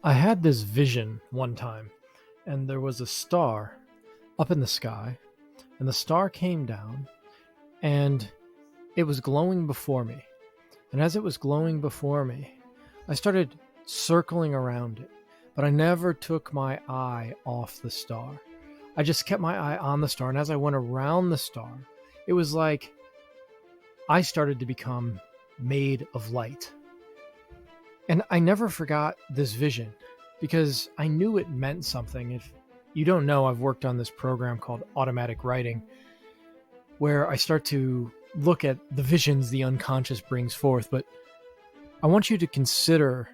I had this vision one time, and there was a star up in the sky, and the star came down, and it was glowing before me. And as it was glowing before me, I started circling around it, but I never took my eye off the star. I just kept my eye on the star, and as I went around the star, it was like I started to become made of light. And I never forgot this vision because I knew it meant something. If you don't know, I've worked on this program called Automatic Writing, where I start to look at the visions the unconscious brings forth. But I want you to consider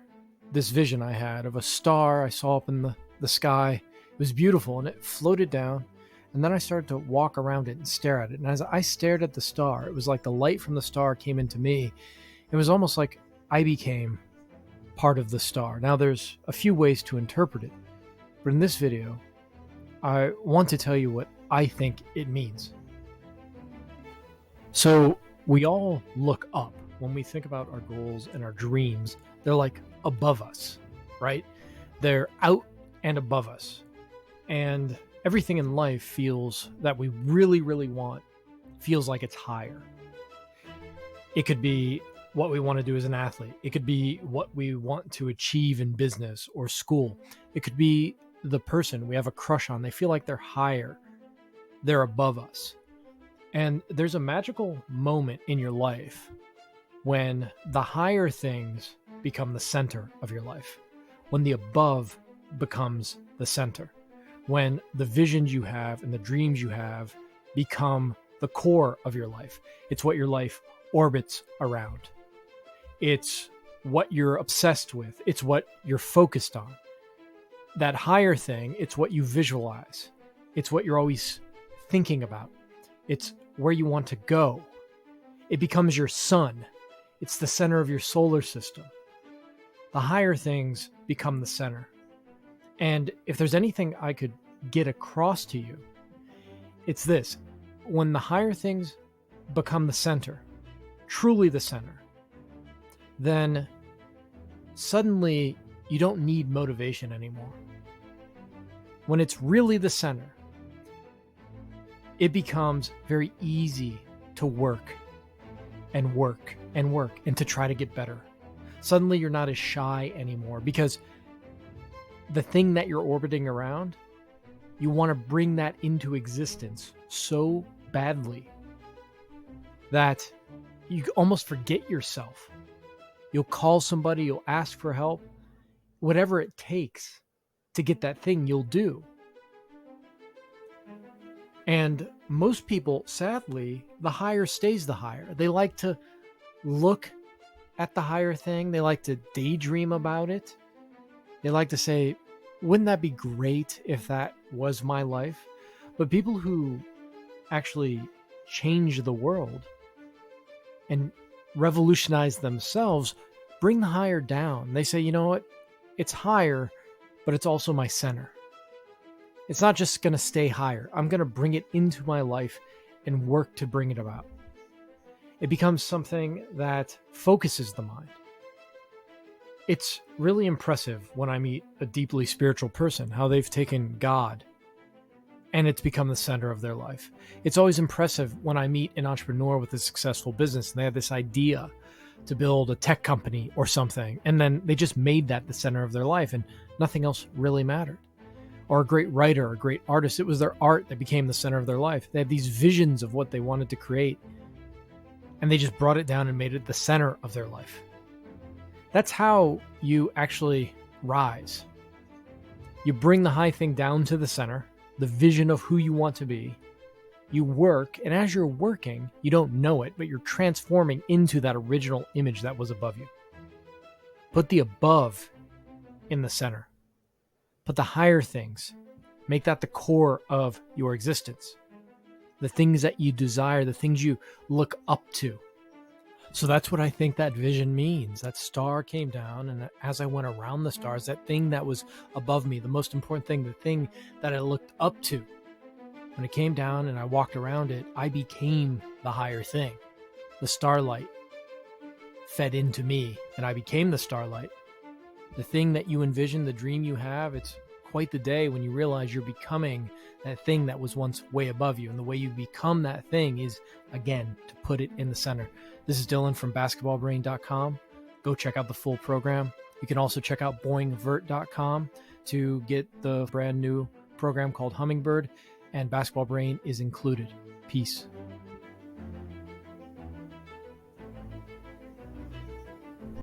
this vision I had of a star I saw up in the sky. It was beautiful and it floated down. And then I started to walk around it and stare at it. And as I stared at the star, it was like the light from the star came into me. It was almost like I became part of the star. Now, there's a few ways to interpret it, but in this video, I want to tell you what I think it means. So, we all look up when we think about our goals and our dreams. They're like above us, right? They're out and above us. And everything in life feels that we really, really want, feels like it's higher. It could be what we want to do as an athlete. It could be what we want to achieve in business or school. It could be the person we have a crush on. They feel like they're higher. They're above us. And there's a magical moment in your life when the higher things become the center of your life, when the above becomes the center, when the visions you have and the dreams you have become the core of your life. It's what your life orbits around. It's what you're obsessed with. It's what you're focused on. That higher thing, it's what you visualize. It's what you're always thinking about. It's where you want to go. It becomes your sun. It's the center of your solar system. The higher things become the center. And if there's anything I could get across to you, it's this. When the higher things become the center, truly the center, then suddenly you don't need motivation anymore. When it's really the center, it becomes very easy to work and work and work and to try to get better. Suddenly you're not as shy anymore because the thing that you're orbiting around, you want to bring that into existence so badly that you almost forget yourself. You'll call somebody, you'll ask for help, whatever it takes to get that thing, you'll do. And most people, sadly, the higher stays the higher. They like to look at the higher thing. They like to daydream about it. They like to say, wouldn't that be great if that was my life? But people who actually change the world and revolutionize themselves bring the higher down. They say, you know what? It's higher, but it's also my center. It's not just going to stay higher. I'm going to bring it into my life and work to bring it about. It becomes something that focuses the mind. It's really impressive when I meet a deeply spiritual person, how they've taken God and it's become the center of their life. It's always impressive when I meet an entrepreneur with a successful business and they have this idea to build a tech company or something, and then they just made that the center of their life and nothing else really mattered. Or a great writer, a great artist, it was their art that became the center of their life. They had these visions of what they wanted to create, and they just brought it down and made it the center of their life. That's how you actually rise. You bring the high thing down to the center, the vision of who you want to be. You work, and as you're working, you don't know it, but you're transforming into that original image that was above you. Put the above in the center. Put the higher things. Make that the core of your existence. The things that you desire, the things you look up to. So that's what I think that vision means. That star came down, and as I went around the stars, that thing that was above me, the most important thing, the thing that I looked up to, when it came down and I walked around it, I became the higher thing. The starlight fed into me, and I became the starlight. the thing that you envision, the dream you have, it's quite the day when you realize you're becoming that thing that was once way above you. And the way you become that thing is, again, to put it in the center. This is Dylan from basketballbrain.com. Go check out the full program. You can also check out boingvert.com to get the brand new program called Hummingbird, and Basketball Brain is included. Peace.